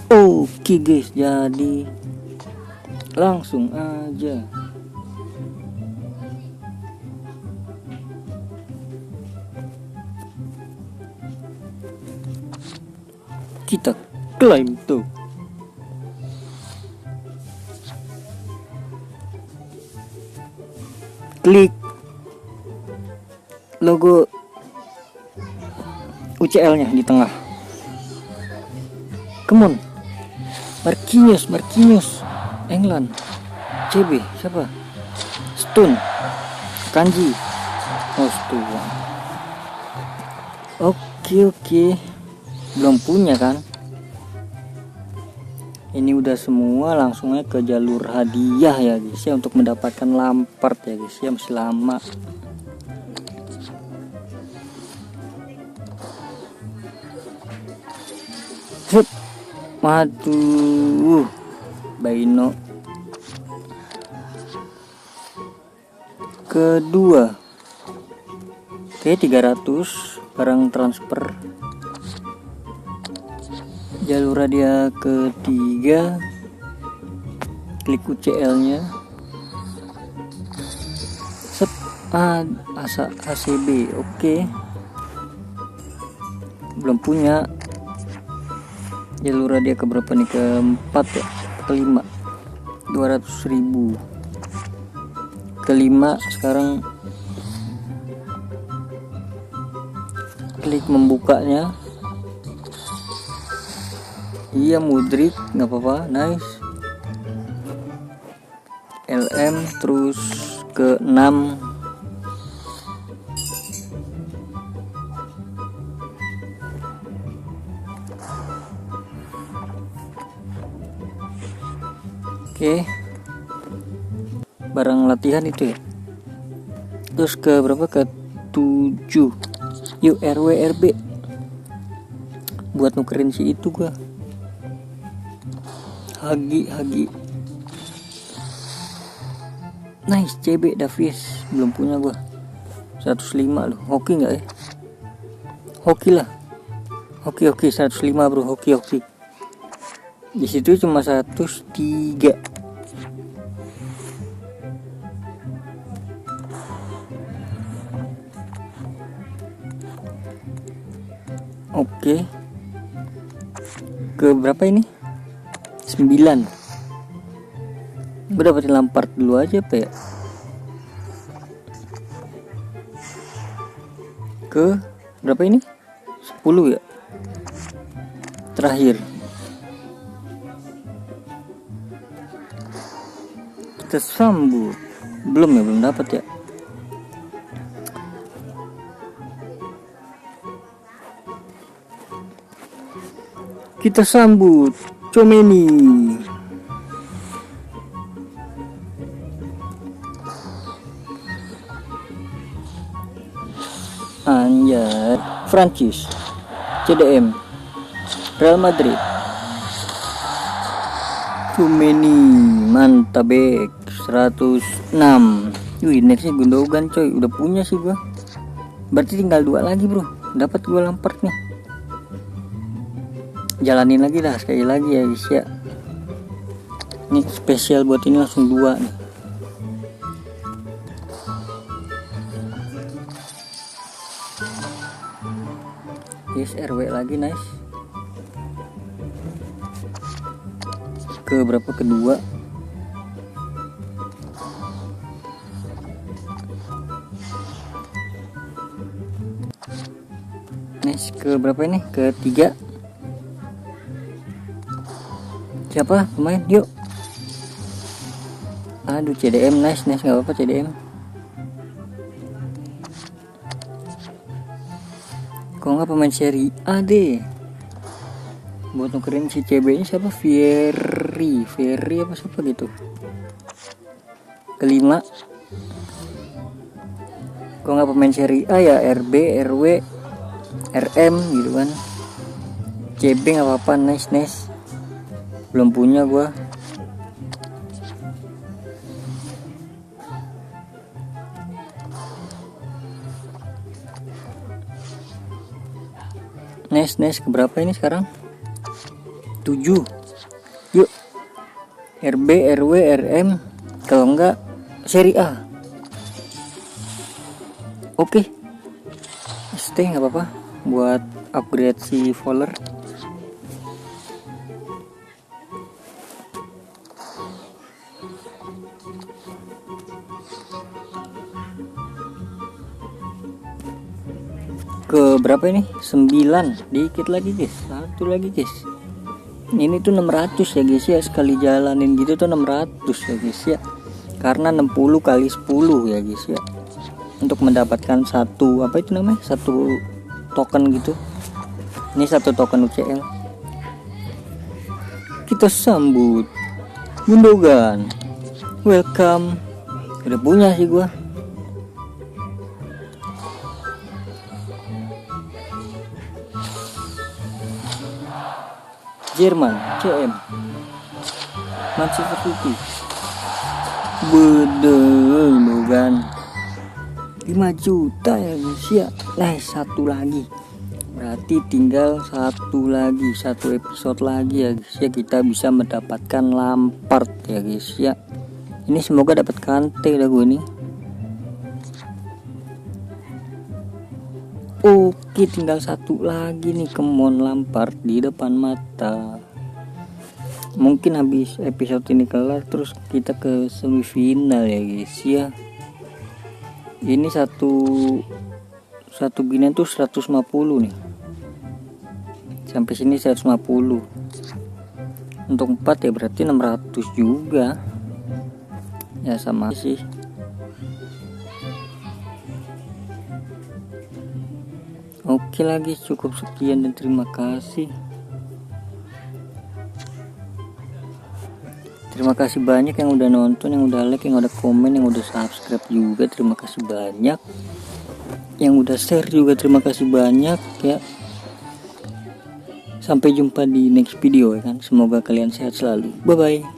Oke guys, jadi langsung aja kita klaim tuh. Klik logo UCL-nya di tengah. Come on. Marquinhos, England. CB siapa? Stone, Kanji. Oh, Stone. Oke. Belum punya kan? Ini udah semua, langsung aja ke jalur hadiah ya guys ya, untuk mendapatkan Lampard ya guys ya, masih lama. Hup. Waduh, Baino. Kedua, oke 300 barang transfer. Jalur hadiah ketiga, klik UCL-nya. Set, asa ACB, oke. Belum punya. Jalur hadiah keberapa nih? Keempat ya, kelima, 200.000. Kelima sekarang klik membukanya. Iya, Mudrik nggak apa-apa, nice. LM terus ke 6. Oke, barang latihan itu ya. Terus ke berapa? Ke 7. Yuk RWRB buat nukerin si itu gua. Hagi. Nice, CB Davis belum punya gua. 105 loh. Hoki nggak ya? Hoki lah. Hoki 105 bro. Hoki. Di situ cuma 103. Oke. Ke berapa ini? 9. Gue dapetin Lampard dulu aja apa ya? Ke berapa ini? 10 ya? Terakhir. Kita sambut. Belum dapat ya. Kita sambut Tchouaméni. Anjay, Prancis, CDM, Real Madrid. Tchouaméni, mantap bek, 106. Wih, nextnya Gundogan coy, udah punya sih gua. Berarti tinggal 2 lagi bro, dapat gua Lampard nih. Jalanin lagi dah sekali lagi ya guys ya. Ini spesial buat ini langsung 2 nih. Yes, RW lagi, nice. Ke berapa? Kedua. Nice, ke berapa ini? Ketiga. Siapa pemain? Yuk. Aduh, CDM, nice nggak apa-apa CDM. Kok nggak pemain seri A deh. Buat nukerin si CB nya siapa? Ferry apa siapa gitu. Kelima. Kok nggak pemain seri A ya? RB, RW, RM gitu kan. CB nggak apa-apa, nice. Belum punya gua. Nice, keberapa ini sekarang? 7. Yuk RB, RW, RM, kalau enggak seri A. Oke, stay nggak apa-apa buat upgrade si Fowler. Ke berapa ini? 9, dikit lagi guys, satu lagi guys. Ini tuh 600 ya guys ya, sekali jalanin gitu tuh 600 ya guys ya, karena 60 kali 10 ya guys ya, untuk mendapatkan satu apa itu namanya, satu token gitu. Ini satu token UCL. Kita sambut Gundogan, welcome. Udah punya sih gua. Jerman, CM, Manchester City, Gundogan 5 juta ya guys ya. Satu lagi, berarti tinggal satu episode lagi ya guys ya, kita bisa mendapatkan Lampard ya guys ya. Ini semoga dapat Kante dah gue nih. Oke, tinggal satu lagi nih, Kemon Lampard di depan mata. Mungkin habis episode ini kelar terus kita ke semifinal ya guys ya. Ini satu ginian tuh 150 nih. Sampai sini 150. Untuk 4 ya berarti 600 juga. Ya sama sih. Oke lagi, cukup sekian dan terima kasih. Terima kasih banyak yang udah nonton, yang udah like, yang udah komen, yang udah subscribe juga. Terima kasih banyak. Yang udah share juga terima kasih banyak ya. Sampai jumpa di next video ya kan. Semoga kalian sehat selalu. Bye bye.